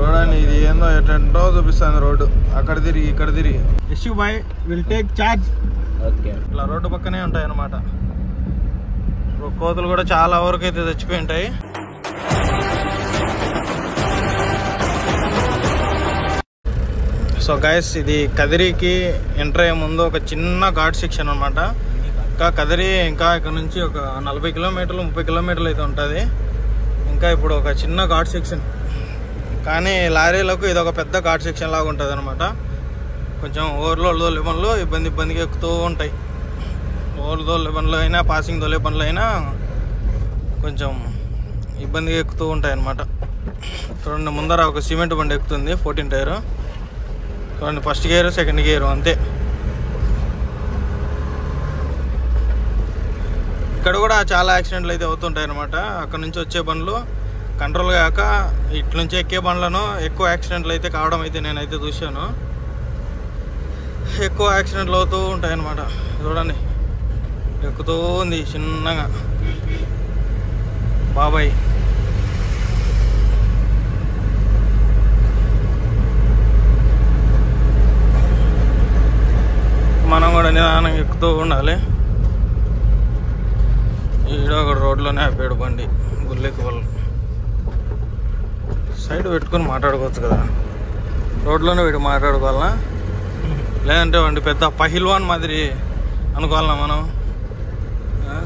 చూడండి ఇది ఏందో ఎటో చూపిస్తుంది రోడ్డు. అక్కడ తిరిగి ఇక్కడ తిరిగి Yashu bye will take charge. ఇట్లా రోడ్డు పక్కనే ఉంటాయి అన్నమాట. కోతులు కూడా చాలా వరకు అయితే చచ్చిపోయి ఉంటాయి. సో గైస్ ఇది కదిరికి ఎంటర్ అయ్యే ముందు ఒక చిన్న ఘాట్ సెక్షన్ అనమాట. ఇంకా కదిరి ఇంకా ఇక్కడ నుంచి ఒక 40 కిలోమీటర్లు 30 కిలోమీటర్లు అయితే ఉంటుంది. ఇంకా ఇప్పుడు ఒక చిన్న ఘాట్ సెక్షన్, కానీ లారీలకు ఇది ఒక పెద్ద ఘాట్ సెక్షన్ లాగా ఉంటుంది అనమాట. కొంచెం ఓవర్లోడ్ తోలే పనులు ఇబ్బందిగా ఎక్కుతూ ఉంటాయి. ఓవర్ తోలే పనులు అయినా పాసింగ్ తోలే పనులు అయినా కొంచెం ఇబ్బందిగా ఎక్కుతూ ఉంటాయి అన్నమాట. చూడండి ముందర ఒక సిమెంట్ బండి ఎక్కుతుంది 14 టైర్. చూడండి ఫస్ట్ గేరు సెకండ్ గేరు అంతే. ఇక్కడ కూడా చాలా యాక్సిడెంట్లు అయితే అవుతుంటాయి అన్నమాట. అక్కడ నుంచి వచ్చే బండ్లు కంట్రోల్ కాక ఇట్ల నుంచి ఎక్కే బండ్లను ఎక్కువ యాక్సిడెంట్లు అయితే కావడం అయితే నేనైతే చూశాను. ఎక్కువ యాక్సిడెంట్లు అవుతూ ఉంటాయి అన్నమాట. చూడండి ఎక్కుతూ ఉంది చిన్నగా బాబాయ్. మనం కూడా నిదానంగా ఎక్కుతూ ఉండాలి. ఈడో ఒక రోడ్లోనే ఆపాడు బండి గుల్లెక్కి వాళ్ళు. సైడ్ పెట్టుకుని మాట్లాడుకోవచ్చు కదా, రోడ్లోనే వీడు మాట్లాడుకోవాలన్నా, లేదంటే వండి పెద్ద పహిల్వాన్ మాదిరి అనుకోవాలన్నా మనం.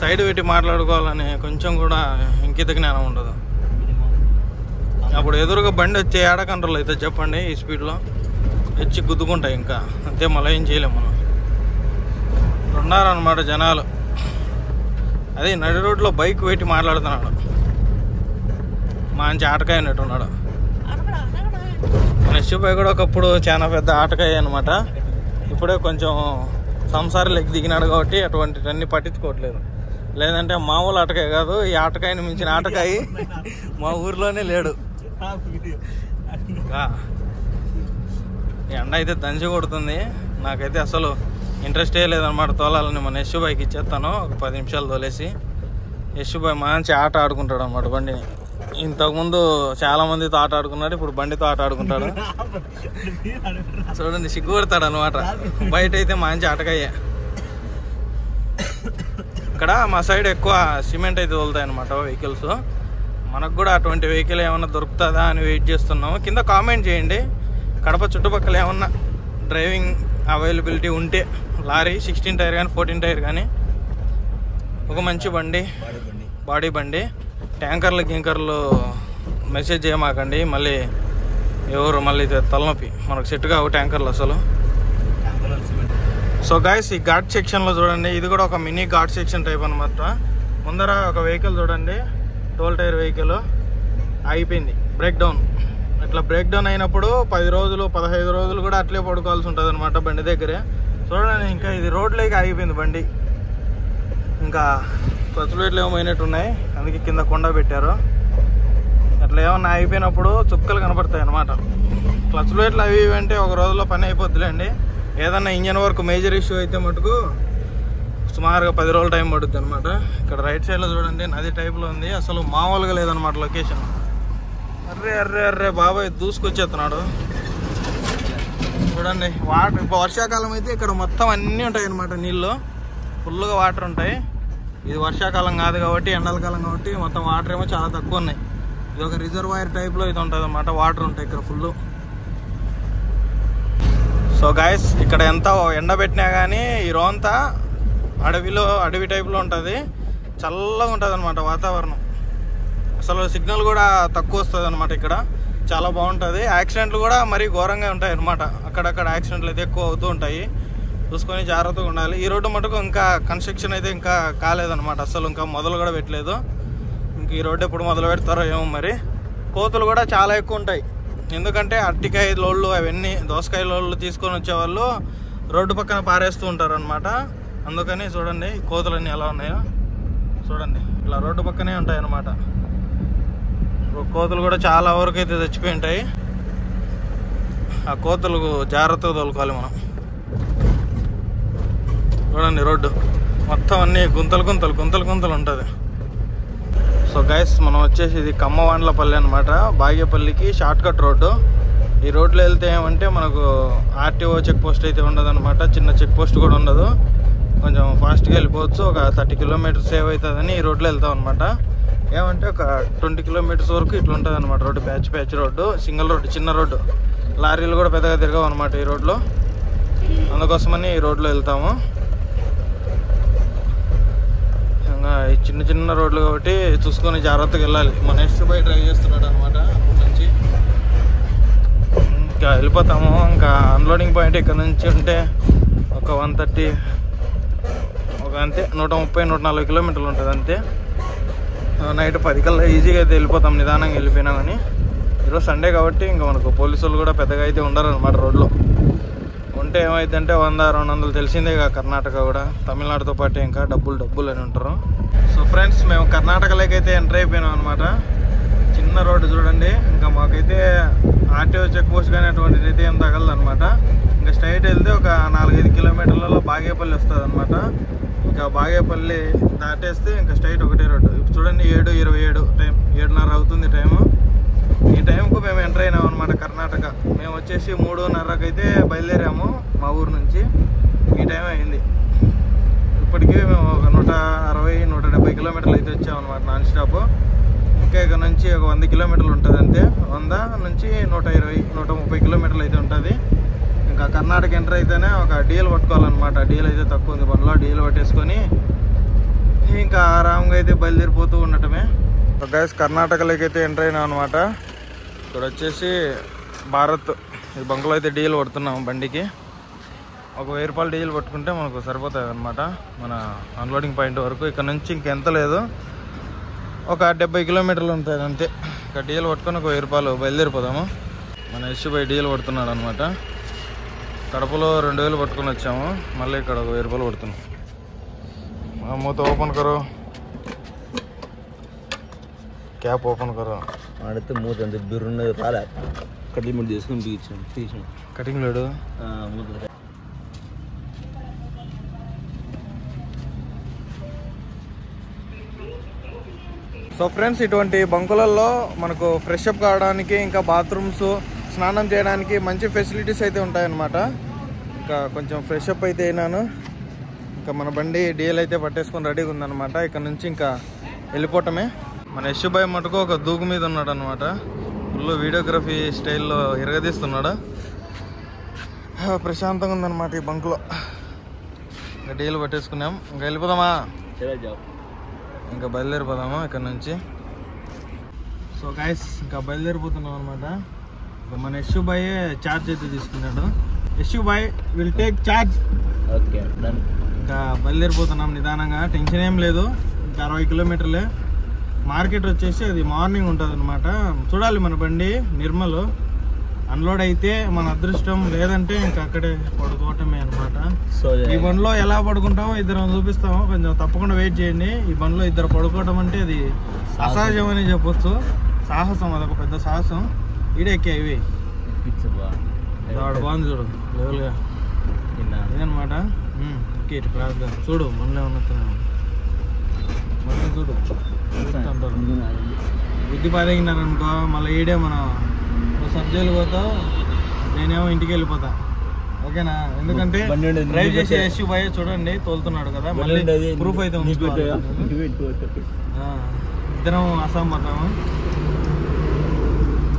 సైడ్ పెట్టి మాట్లాడుకోవాలని కొంచెం కూడా ఇంకిత జ్ఞానం ఉండదు. అప్పుడు ఎదురుగా బండి వచ్చే ఏడ కంట్రోల్ అయితే చెప్పండి. ఈ స్పీడ్లో వచ్చి గుద్దుకుంటాయి ఇంకా అంతే, మళ్ళీ ఏం చేయలేము మనం. ఉన్నారన్నమాట జనాలు. అదే నడి రోడ్లో బైక్ పెట్టి మాట్లాడుతున్నాడు, మంచి ఆటకాయ అన్నట్టున్నాడు. మన యశుబాయ్ కూడా ఒకప్పుడు చాలా పెద్ద ఆటకాయ అనమాట. ఇప్పుడే కొంచెం సంసారాలు దిగినాడు కాబట్టి అటువంటివన్నీ పట్టించుకోవట్లేదు. లేదంటే మామూలు ఆటకాయ కాదు, ఈ ఆటకాయని మించిన ఆటకాయ మా ఊర్లోనే లేడు. ఎండ అయితే దంచి కొడుతుంది. నాకైతే అసలు ఇంట్రెస్టే లేదనమాట తోలాలని. మన యశుబాయ్కి ఇచ్చేస్తాను ఒక 10 నిమిషాలు తోలేసి. యశుబాయ్ మంచి ఆట ఆడుకుంటాడు అన్నమాట బండిని. ఇంతకుముందు చాలా మందితో ఆట ఆడుకున్నాడు, ఇప్పుడు బండితో ఆట ఆడుకుంటాడు. చూడండి సిగ్గుపడతాడు అనమాట. బయట అయితే మంచి ఆటకాయ. ఇక్కడ మా సైడ్ ఎక్కువ సిమెంట్ అయితే తోలుతాయి అనమాట వెహికల్స్. మనకు కూడా అటువంటి వెహికల్ ఏమన్నా దొరుకుతుందా అని వెయిట్ చేస్తున్నాము. కింద కామెంట్ చేయండి, కడప చుట్టుపక్కల ఏమన్నా డ్రైవింగ్ అవైలబిలిటీ ఉంటే లారీ 16 టైర్ కానీ 14 టైర్ కానీ ఒక మంచి బండి, బాడీ బండి. ట్యాంకర్లు గింకర్లు మెసేజ్ చేయమాకండి, మళ్ళీ ఎవరు మళ్ళీ తలనొప్పి మనకు సెట్ కావు ట్యాంకర్లు అసలు. సో గైస్ ఈ ఘాట్ సెక్షన్లో చూడండి, ఇది కూడా ఒక మినీ ఘాట్ సెక్షన్ టైప్ అనమాట. ముందర ఒక వెహికల్ చూడండి, 12 టైర్ వెహికల్ అయిపోయింది బ్రేక్ డౌన్. ఇట్లా బ్రేక్ డౌన్ అయినప్పుడు 10 రోజులు 15 రోజులు కూడా అట్లే పడుకోవాల్సి ఉంటుంది అనమాట బండి దగ్గరే. చూడండి ఇంకా ఇది రోడ్లోకి ఆగిపోయింది బండి. ఇంకా క్లచ్ ప్లేట్లు ఏమో పోయినట్టు ఉన్నాయి, అందుకే కింద కొండ పెట్టారు. అట్లా ఏమన్నా అయిపోయినప్పుడు చుక్కలు కనపడతాయి అనమాట. క్లచ్ ప్లేట్లు అవి ఇవి అంటే ఒక రోజులో పని అయిపోద్దులేండి. ఏదన్నా ఇంజన్ వర్క్ మేజర్ ఇష్యూ అయితే మటుకు సుమారుగా 10 రోజులు టైం పడుద్ది అనమాట. ఇక్కడ రైట్ సైడ్లో చూడండి నది టైప్లో ఉంది, అసలు మామూలుగా లేదనమాట లొకేషన్. అర్రే అర్రే అర్రే బాబాయ్ దూసుకొచ్చేస్తున్నాడు చూడండి. వాటర్ వర్షాకాలం అయితే ఇక్కడ మొత్తం అన్నీ ఉంటాయి అనమాట, నీళ్ళు ఫుల్గా వాటర్ ఉంటాయి. ఇది వర్షాకాలం కాదు కాబట్టి ఎండాకాలం కాబట్టి మొత్తం వాటర్ ఏమో చాలా తక్కువ ఉన్నాయి. ఇది ఒక రిజర్వాయర్ టైప్లో అయితే ఉంటుంది అనమాట, వాటర్ ఉంటాయి ఇక్కడ ఫుల్. సో గాయస్ ఇక్కడ ఎంత ఎండబెట్టినా కానీ ఈ రోంతా అడవి టైప్లో ఉంటుంది, చల్లగా ఉంటుంది అనమాట వాతావరణం. అసలు సిగ్నల్ కూడా తక్కువ వస్తుంది అనమాట. ఇక్కడ చాలా బాగుంటుంది. యాక్సిడెంట్లు కూడా మరీ ఘోరంగా ఉంటాయి అనమాట. అక్కడక్కడ యాక్సిడెంట్లు అయితే ఎక్కువ అవుతూ ఉంటాయి, చూసుకొని జాగ్రత్తగా ఉండాలి. ఈ రోడ్డు మటుకు ఇంకా కన్స్ట్రక్షన్ అయితే ఇంకా కాలేదన్నమాట, అసలు ఇంకా మొదలు కూడా పెట్టలేదు. ఇంక ఈ రోడ్డు ఎప్పుడు మొదలు పెడతారో ఏమో మరి. కోతులు కూడా చాలా ఎక్కువ ఉంటాయి, ఎందుకంటే అరటికాయ లోళ్ళు అవన్నీ దోసకాయ లోళ్ళు తీసుకొని వచ్చేవాళ్ళు రోడ్డు పక్కన పారేస్తూ ఉంటారు అనమాట. అందుకని చూడండి కోతులన్నీ ఎలా ఉన్నాయో చూడండి, ఇట్లా రోడ్డు పక్కనే ఉంటాయి అన్నమాట. కోతులు కూడా చాలా వరకు అయితే చచ్చిపోయి ఉంటాయి. ఆ కోతులకు జాగ్రత్తగా తోలుకోవాలి మనం. చూడండి రోడ్డు మొత్తం అన్ని గుంతలు ఉంటుంది. సో గైస్ మనం వచ్చేసి ఇది కమ్మవాండ్లపల్లి అనమాట. బాగేపల్లికి షార్ట్ కట్ రోడ్డు. ఈ రోడ్లో వెళ్తే ఏమంటే మనకు ఆర్టీఓ చెక్ పోస్ట్ అయితే ఉండదు అనమాట. చిన్న చెక్ పోస్ట్ కూడా ఉండదు. కొంచెం ఫాస్ట్గా వెళ్ళిపోవచ్చు. ఒక 30 కిలోమీటర్స్ సేవ్ అవుతుందని ఈ రోడ్లో వెళ్తాం అనమాట. ఏమంటే ఒక 20 కిలోమీటర్స్ వరకు ఇట్లా ఉంటుంది అనమాట road. Patch road, single road, చిన్న రోడ్డు. లారీలు కూడా పెద్దగా తిరగవు అనమాట ఈ రోడ్లో. అందుకోసమని ఈ రోడ్లో వెళ్తాము. ఇంకా ఈ చిన్న రోడ్లు కాబట్టి చూసుకొని జాగ్రత్తగా వెళ్ళాలి. మన నెక్స్ట్ బై డ్రైవ్ చేస్తున్నాడు అనమాట. అప్పటి నుంచి ఇంకా వెళ్ళిపోతాము. ఇంకా అన్లోడింగ్ పాయింట్ ఇక్కడ నుంచి ఉంటే ఒక 130 అంతే 130-140 కిలోమీటర్లు ఉంటుంది అంతే. నైట్ 10 కల్లా ఈజీగా అయితే వెళ్ళిపోతాం, నిదానంగా వెళ్ళిపోయినా. కానీ ఈరోజు సండే కాబట్టి ఇంకా మనకు పోలీసు వాళ్ళు కూడా పెద్దగా అయితే ఉండరు అనమాట రోడ్లో. ఉంటే ఏమైందంటే 100-200 తెలిసిందే ఇక. కర్ణాటక కూడా తమిళనాడుతో పాటు ఇంకా డబ్బులు అని ఉంటారు. సో ఫ్రెండ్స్, మేము కర్ణాటకలోకి అయితే ఎంటర్ అయిపోయినాం అనమాట. చిన్న రోడ్డు చూడండి. ఇంకా మాకైతే ఆర్టీఓ చెక్ పోస్ట్ కానీ అటువంటిది అయితే ఏం తగలదు అనమాట. ఇంకా స్ట్రైట్ వెళ్తే ఒక 4-5 కిలోమీటర్లలో బాగేపల్లి వస్తుంది అనమాట. ఇంకా బాగేపల్లి దాటేస్తే ఇంకా స్ట్రైట్ ఒకటే రోడ్డు. ఇప్పుడు చూడండి 7:27 టైం, 7:30 అవుతుంది టైము. ఈ టైంకు మేము ఎంటర్ అయినాం అనమాట కర్ణాటక. మేము వచ్చేసి 3:30కి అయితే బయలుదేరాము మా ఊరు నుంచి. ఈ టైం అయింది. ఇప్పటికీ మేము ఒక 160-170 కిలోమీటర్లు అయితే వచ్చామన్నమాట నాన్ స్టాప్. ఇంకా ఇక్కడ నుంచి ఒక 100 కిలోమీటర్లు ఉంటుంది అంతే. 100 నుంచి 120-130 కిలోమీటర్లు అయితే ఉంటుంది. ఇంకా కర్ణాటక ఎంటర్ అయితేనే ఒక డీల్ పట్టుకోవాలన్నమాట. డీల్ అయితే తక్కువ ఉంది బండ్లో. డీల్ పట్టేసుకొని ఇంకా ఆరాంగా అయితే బయలుదేరిపోతూ ఉండటమే. గైస్, కర్ణాటకలోకి అయితే ఎంటర్ అయినాం అనమాట. ఇక్కడ వచ్చేసి భారత్ ఈ బంకులో అయితే డీల్ పడుతున్నాం బండికి. ఒక 1000 రూపాయలు డీజిల్ పట్టుకుంటే మనకు సరిపోతుంది అనమాట మన అన్లోడింగ్ పాయింట్ వరకు. ఇక్కడ నుంచి ఇంకెంత లేదు, ఒక 70 కిలోమీటర్లు ఉంటుంది అంతే. ఇక్కడ డీజిల్ పట్టుకొని ఒక 1000 రూపాయలు బయలుదేరిపోదాము. మన ఎస్యూబై డీజిల్ పడుతున్నాడు అనమాట. కడపలో 2000 పట్టుకొని వచ్చాము. మళ్ళీ ఇక్కడ ఒక 1000 రూపాయలు పడుతున్నాం. మూత ఓపెన్ కరో, క్యాప్ ఓపెన్ కరో. ఆడితే మూత అంత బిర్రున్నది రాలే. కటింగ్ ముడి తీసుకుని తీసాం. కటింగ్ లేడు మూత. సో ఫ్రెండ్స్, ఇటువంటి బంకులలో మనకు ఫ్రెష్ అప్ కావడానికి, ఇంకా బాత్రూమ్స్, స్నానం చేయడానికి మంచి ఫెసిలిటీస్ అయితే ఉంటాయన్నమాట. ఇంకా కొంచెం ఫ్రెష్ అప్ అయితే అయినాను. ఇంకా మన బండి డీఎల్ అయితే పట్టేసుకొని రెడీగా ఉందన్నమాట. ఇక్కడ నుంచి ఇంకా వెళ్ళిపోవటమే. మన ఎస్యూబై మటుకు ఒక దూకు మీద ఉన్నాడు అనమాట. ఫుల్ వీడియోగ్రఫీ స్టైల్లో ఎరగదీస్తున్నాడు. ప్రశాంతంగా ఉందన్నమాట ఈ బంకులో. ఇంకా డీఎల్ పట్టేసుకున్నాం. ఇంకా వెళ్ళిపోదామా? ఇంకా బయలుదేరిపోదాము ఇక్కడ నుంచి. సో గైస్, ఇంకా బయలుదేరిపోతున్నాం అనమాట. మన ఎస్యూబై ఛార్జ్ అయితే తీసుకున్నాడు. ఎస్యూబై విల్ టేక్ ఛార్జ్. ఓకే, ఇంకా బయలుదేరిపోతున్నాం నిదానంగా. టెన్షన్ ఏం లేదు. ఇంకా 60 కిలోమీటర్లే. మార్కెట్ వచ్చేసి అది మార్నింగ్ ఉంటుంది అనమాట. చూడాలి మన బండి నిర్మల్ అన్లోడ్ అయితే మన అదృష్టం, లేదంటే ఇంకా అక్కడే పడుకోవటమే అనమాట. ఈ బండిలో ఎలా పడుకుంటామో ఇద్దరం చూపిస్తాము. కొంచెం తప్పకుండా వెయిట్ చేయండి. ఈ బండిలో ఇద్దరు పడుకోవటం అంటే అది అసహజం అని చెప్పొచ్చు. సాహసం, అదొక పెద్ద సాహసం. ఈడే ఎక్కే ఇవి బాగుంది చూడు లెవెల్గా ఇదనమాట. ఓకే, ఇటు క్లాస్గా చూడు మనలే ఉన్నట్టున్నాను. మనం చూడు అంటారు. బుద్ధి పాదగినారనుకో మళ్ళీ ఈడే మనం సబ్జెక్టులు పోతావు, నేనేమో ఇంటికి వెళ్ళిపోతా. ఓకేనా? ఎందుకంటే డ్రైవ్ చేసే ఎస్యూబై చూడండి తోలుతున్నాడు కదా, మళ్ళీ ప్రూఫ్ అయితే ఇద్దరం అస్సాం పోతాము.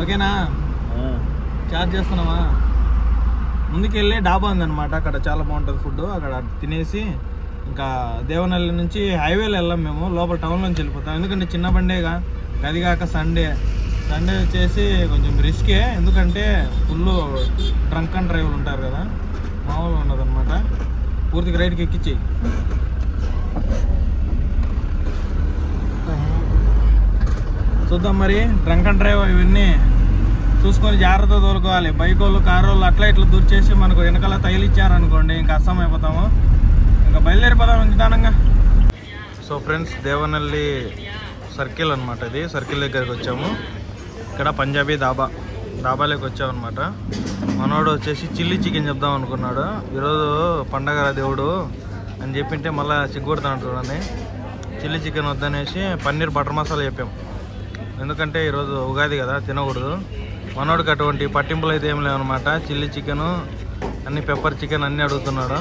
ఓకేనా? చార్జ్ చేస్తున్నావా? ముందుకెళ్ళి డాబా ఉందన్నమాట. అక్కడ చాలా బాగుంటుంది ఫుడ్. అక్కడ తినేసి ఇంకా దేవనల్లి నుంచి హైవేలో వెళ్ళాం మేము. లోపల టౌన్ నుంచి వెళ్ళిపోతాం. ఎందుకంటే చిన్న బండేగా, గదిగాక సండే వచ్చేసి కొంచెం రిస్కే. ఎందుకంటే ఫుల్ డ్రంక్ అండ్ డ్రైవ్లు ఉంటారు కదా, మామూలుగా ఉండదన్నమాట. పూర్తిగా రైడ్కి ఎక్కిచ్చేయి. చూద్దాం మరి. డ్రంక్ అండ్ డ్రైవ్ ఇవన్నీ చూసుకొని జాగ్రత్తగా తోలుకోవాలి. బైక్ వాళ్ళు, కారు వాళ్ళు అట్లా ఇట్లా దూర్చేసి మనకు వెనకాల తగిలిచ్చారనుకోండి ఇంకా అస్సాం అయిపోతాము. ఇంకా బయలుదేరిపోదాం నిదానంగా. సో ఫ్రెండ్స్, దేవనల్లి సర్కిల్ అనమాట. ఇది సర్కిల్ దగ్గరికి వచ్చాము. ఇక్కడ పంజాబీ డాబాలోకి వచ్చామన్నమాట. మనోడు వచ్చేసి చిల్లీ చికెన్ చెప్దాం అనుకున్నాడు. ఈరోజు పండగ దేవుడు అని చెప్పింటే మళ్ళీ సిగ్గుపడుతున్నాడు చూడండి. చిల్లీ చికెన్ వద్దనేసి పన్నీర్ బటర్ మసాలా చెప్పాం. ఎందుకంటే ఈరోజు ఉగాది కదా, తినకూడదు. మనోడికి అటువంటి పట్టింపులు అయితే ఏం లేవన్నమాట. చిల్లీ చికెను అన్ని పెప్పర్ చికెన్ అన్నీ అడుగుతున్నాడు.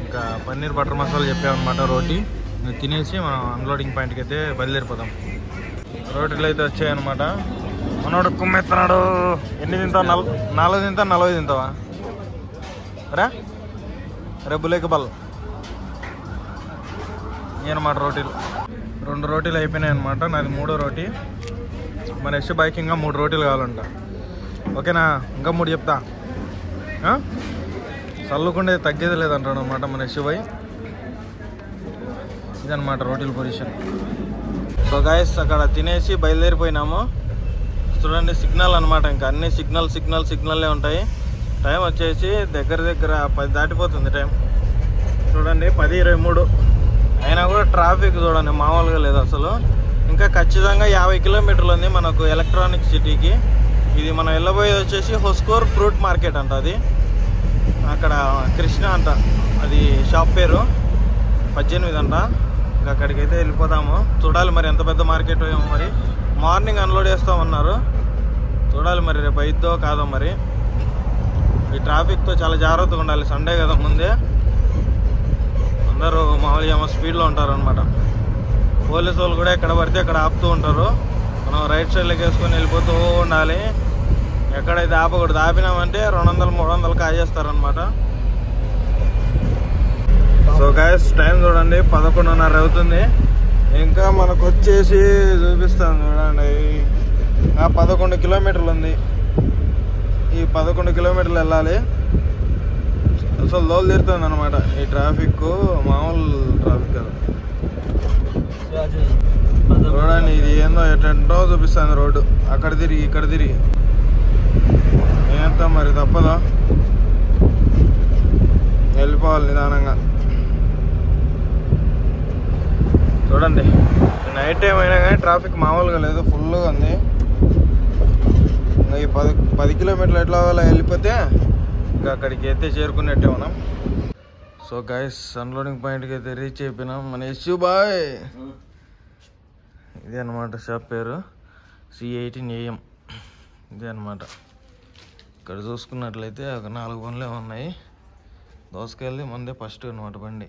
ఇంకా పన్నీర్ బటర్ మసాలా చెప్పామన్నమాట. రోటీ తినేసి మనం అన్లోడింగ్ పాయింట్కి అయితే బయలుదేరిపోతాం. రోటీలు అయితే వచ్చాయన్నమాట. మనోడు కుమ్మెత్తున్నాడు. ఎన్ని తింటావు? 4 తింటావు, 40 తింటావా రా? బులేక బల్ అనమాట. రోటీలు 2 రోటీలు అయిపోయినాయి అనమాట. నాది 3వ రోటీ. మన యశ్ బైక్ ఇంకా 3 రోటీలు కావాలంట. ఓకేనా? ఇంకా 3 చెప్తా. చల్లుకుండే తగ్గేది లేదంటాడు అనమాట మన యశ్ బై. ఇదనమాట రోటీల పొజిషన్. సో గాయస్ అక్కడ తినేసి బయలుదేరిపోయినాము. చూడండి సిగ్నల్ అనమాట. ఇంకా అన్ని సిగ్నల్లే ఉంటాయి. టైం వచ్చేసి దగ్గర 10 దాటిపోతుంది టైం. చూడండి 10:23 అయినా కూడా ట్రాఫిక్ చూడండి మామూలుగా లేదు అసలు. ఇంకా ఖచ్చితంగా 50 కిలోమీటర్లు ఉంది మనకు ఎలక్ట్రానిక్ సిటీకి. ఇది మనం వెళ్ళబోయేది వచ్చేసి హొస్కోర్ ఫ్రూట్ మార్కెట్ అంట. అది అక్కడ కృష్ణ అంట, అది షాప్ పేరు. 18 అంట. ఇంకా అక్కడికి అయితే వెళ్ళిపోదాము. చూడాలి మరి ఎంత పెద్ద మార్కెట్ ఏమో. మరి మార్నింగ్ అన్లోడ్ చేస్తామన్నారు. చూడాలి మరి రేపు అయిద్దో కాదో. మరి ఈ ట్రాఫిక్తో చాలా జాగ్రత్తగా ఉండాలి. సండే కదా ముందే. అందరూ మామూలుగా ఏమో స్పీడ్లో ఉంటారు అనమాట. పోలీసు వాళ్ళు కూడా ఎక్కడ పడితే అక్కడ ఆపుతూ ఉంటారు. మనం రైట్ సైడ్లోకి వేసుకొని వెళ్ళిపోతూ ఉండాలి. ఎక్కడైతే ఆపకూడదు. ఆపినామంటే 200-300 కాజేస్తారనమాట. సో గైస్ టైం చూడండి 11:30 అవుతుంది. ఇంకా మనకు వచ్చేసి చూపిస్తాను చూడండి. 11 కిలోమీటర్లు ఉంది. ఈ 11 కిలోమీటర్లు వెళ్ళాలి. అసలు లోలు తీరుతుంది అనమాట. ఈ ట్రాఫిక్ మామూలు ట్రాఫిక్ కాదు. చూడండి ఇది ఏందో ఎటో చూపిస్తుంది రోడ్డు. అక్కడ తిరిగి ఇక్కడ తిరిగి ఏంత మరి తప్పదా, వెళ్ళిపోవాలి నిదానంగా. చూడండి నైట్ టైం అయినా కానీ ట్రాఫిక్ మామూలుగా లేదు, ఫుల్గా ఉంది. ఇంకా ఈ 10 కిలోమీటర్లు ఎట్లా వెళ్ళిపోతే ఇంకా అక్కడికి అయితే చేరుకున్నట్టే మనం. సో గైస్ అన్లోడింగ్ పాయింట్కి అయితే రీచ్ అయిపోయినాం. మన యశ్ బాయ్ ఇదే అనమాట షాప్ పేరు. C18 AM ఇదే అనమాట. ఇక్కడ చూసుకున్నట్లయితే ఒక 4 బండ్లే ఉన్నాయి. దోసకాయలది మందే ఫస్ట్ అనమాట బండి.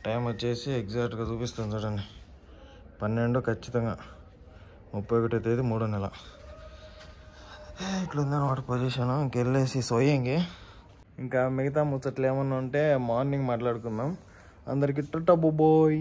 టైం వచ్చేసి ఎగ్జాక్ట్గా చూపిస్తాను చూడండి. 12 ఖచ్చితంగా 31వ తేదీ 3వ నెల. ఇట్లా ఉందన్నమాట పొజిషన్. ఇంకెళ్ళేసి సోయింగి. ఇంకా మిగతా ముచ్చట్లు ఏమన్నా ఉంటే మార్నింగ్ మాట్లాడుకుందాం. అందరికీ టాటా బాయ్.